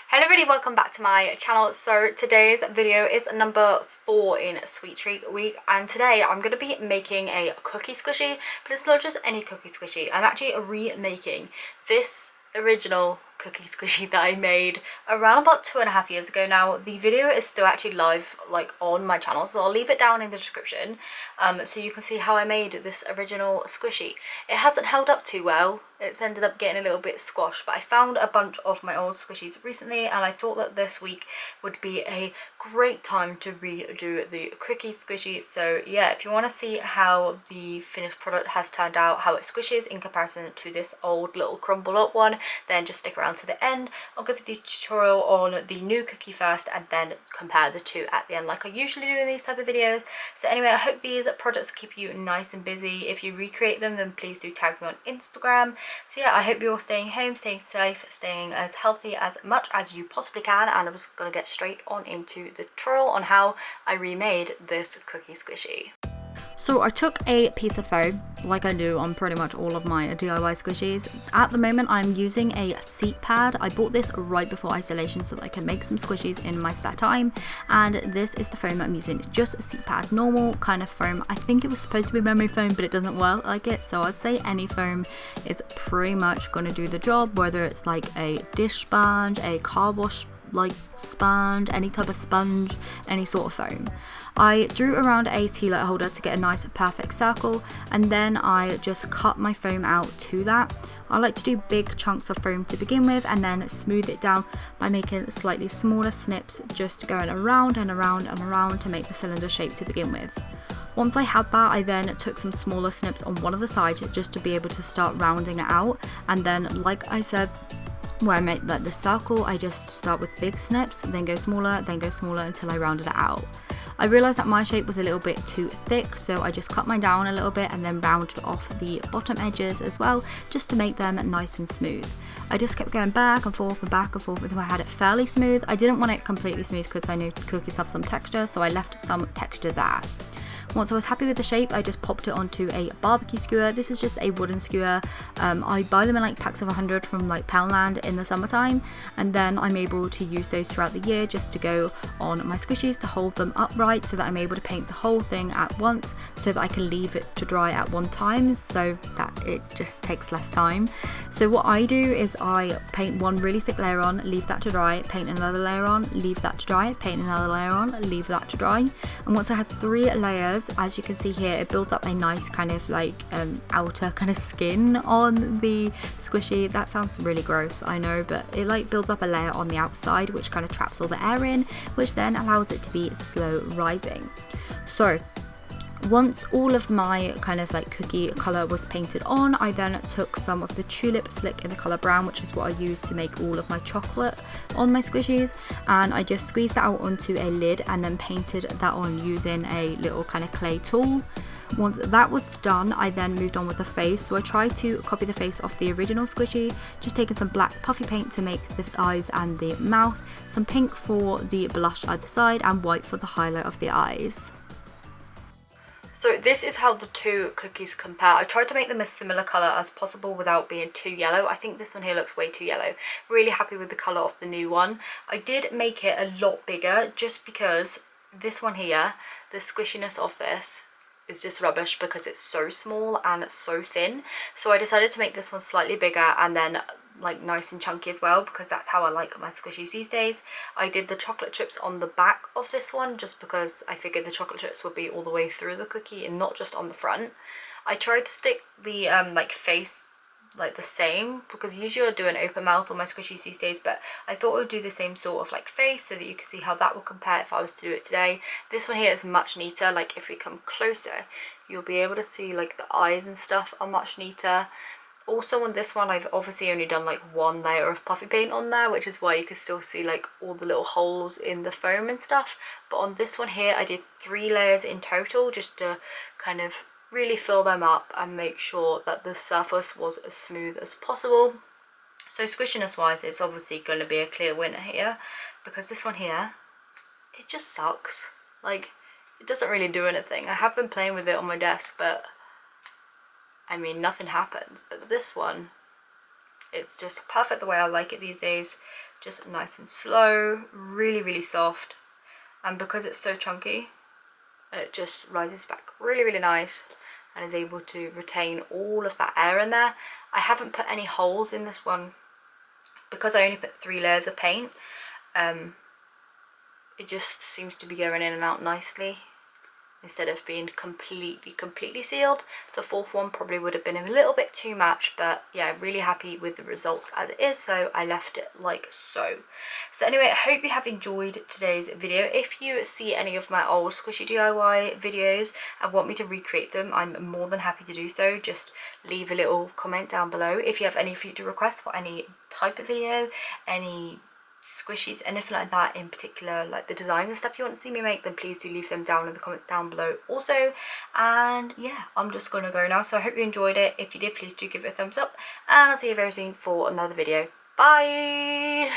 Hello everybody, welcome back to my channel. So today's video is number 4 in Sweet Treat Week, and today I'm going to be making a cookie squishy, but it's not just any cookie squishy. I'm actually remaking this original cookie squishy that I made around about 2.5 years ago now. The video is still actually live on my channel, so I'll leave it down in the description so you can see how I made this original squishy. It hasn't held up too well. It's ended up getting a little bit squashed, but I found a bunch of my old squishies recently and I thought that this week would be a great time to redo the cookie squishy. So yeah, if you want to see how the finished product has turned out, how it squishes in comparison to this old little crumbled up one, then just stick around to the end. I'll give you the tutorial on the new cookie first and then compare the two at the end like I usually do in these type of videos. So anyway, I hope these products keep you nice and busy. If you recreate them, then please do tag me on Instagram. So yeah, I hope you're all staying home, staying safe, staying as healthy as much as you possibly can, and I'm just going to get straight on into the tutorial on how I remade this cookie squishy. So I took a piece of foam, like I do on pretty much all of my DIY squishies. At the moment I'm using a seat pad. I bought this right before isolation so that I can make some squishies in my spare time, and this is the foam I'm using. It's just a seat pad, normal kind of foam. I think it was supposed to be memory foam, but it doesn't work like it, so I'd say any foam is pretty much going to do the job, whether it's like a dish sponge, a car wash sponge, any type of sponge, any sort of foam. I drew around a tea light holder to get a nice perfect circle, and then I just cut my foam out to that. I like to do big chunks of foam to begin with and then smooth it down by making slightly smaller snips, just going around and around and around to make the cylinder shape to begin with. Once I had that, I then took some smaller snips on one of the sides just to be able to start rounding it out, and then like I said, where I made the circle, I just start with big snips, then go smaller until I rounded it out. I realised that my shape was a little bit too thick, so I just cut mine down a little bit and then rounded off the bottom edges as well, just to make them nice and smooth. I just kept going back and forth until I had it fairly smooth. I didn't want it completely smooth because I know cookies have some texture, so I left some texture there. Once I was happy with the shape, I just popped it onto a barbecue skewer. This is just a wooden skewer. I buy them in like packs of 100 from like Poundland in the summertime, and then I'm able to use those throughout the year just to go on my squishies to hold them upright so that I'm able to paint the whole thing at once, so that I can leave it to dry at one time so that it just takes less time. So what I do is I paint one really thick layer on, leave that to dry, paint another layer on, leave that to dry, paint another layer on, leave that to dry. And once I have 3 layers, as you can see here, it builds up a nice kind of outer kind of skin on the squishy. That sounds really gross, I know, but it builds up a layer on the outside which kind of traps all the air in, which then allows it to be slow rising. So once all of my kind of cookie colour was painted on, I then took some of the tulip slick in the colour brown, which is what I use to make all of my chocolate on my squishies, and I just squeezed that out onto a lid and then painted that on using a little kind of clay tool. Once that was done, I then moved on with the face. So I tried to copy the face of the original squishy, just taking some black puffy paint to make the eyes and the mouth, some pink for the blush either side, and white for the highlight of the eyes. So this is how the two cookies compare. I tried to make them a similar colour as possible without being too yellow. I think this one here looks way too yellow. Really happy with the colour of the new one. I did make it a lot bigger just because this one here, the squishiness of this is just rubbish because it's so small and so thin. So I decided to make this one slightly bigger and then nice and chunky as well, because that's how I like my squishies these days. I did the chocolate chips on the back of this one just because I figured the chocolate chips would be all the way through the cookie and not just on the front. I tried to stick the face the same, because usually I do an open mouth on my squishies these days, but I thought I would do the same sort of face so that you can see how that will compare if I was to do it today. This one here is much neater. If we come closer, you'll be able to see the eyes and stuff are much neater. Also on this one, I've obviously only done one layer of puffy paint on there, which is why you can still see all the little holes in the foam and stuff. But on this one here, I did 3 layers in total just to kind of really fill them up and make sure that the surface was as smooth as possible. So squishiness wise, it's obviously going to be a clear winner here, because this one here, it just sucks. It doesn't really do anything. I have been playing with it on my desk, but I mean, nothing happens. But this one, it's just perfect the way I like it these days. just nice and slow, really soft, and because it's so chunky, it just rises back really nice and is able to retain all of that air in there. I haven't put any holes in this one because I only put 3 layers of paint. It just seems to be going in and out nicely instead of being completely sealed. The 4th one probably would have been a little bit too much, but yeah, really happy with the results as it is, so I left it like so. So anyway, I hope you have enjoyed today's video. If you see any of my old squishy DIY videos and want me to recreate them, I'm more than happy to do so. Just leave a little comment down below. If you have any future requests for any type of video, any squishies, anything like that in particular, like the designs and stuff you want to see me make, then please do leave them down in the comments down below also. And yeah, I'm just gonna go now, so I hope you enjoyed it. If you did, please do give it a thumbs up, and I'll see you very soon for another video. Bye.